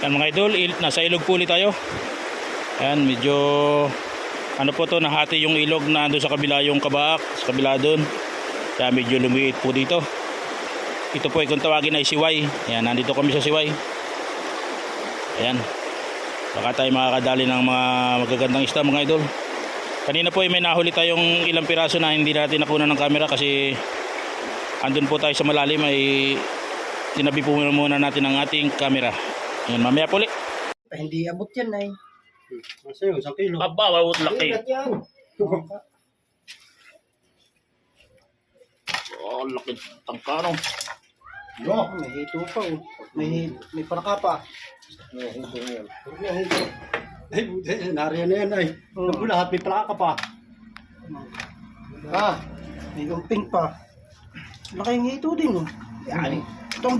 Yan mga idol, nasa ilog po ulit tayo. Ayan, medyo ano po to, nahati yung ilog na doon sa kabila yung kabaak, sa kabila doon. Kaya medyo lumiit po dito. Ito po ay kung tawagin ay siway. Ayan, nandito kami sa siway. Ayan. Baka tayo makakadali ng mga magagandang isda mga idol. Kanina po ay may nahuli tayong ilang piraso na hindi natin nakunan ng camera kasi andun po tayo sa malalim, ay tinabi po muna natin ang ating camera. Ayan, mamaya po ulit. Hindi abot yan ay. Kasi yung 1 kilo. Aba, wawut laki. Ilat yan. Oh, laki tangkano. May hito pa oh. May paraka pa. Ay, nariyan na yan ay. Lahat may plaka pa. May umping pa. Laki yung hito din oh. Yan.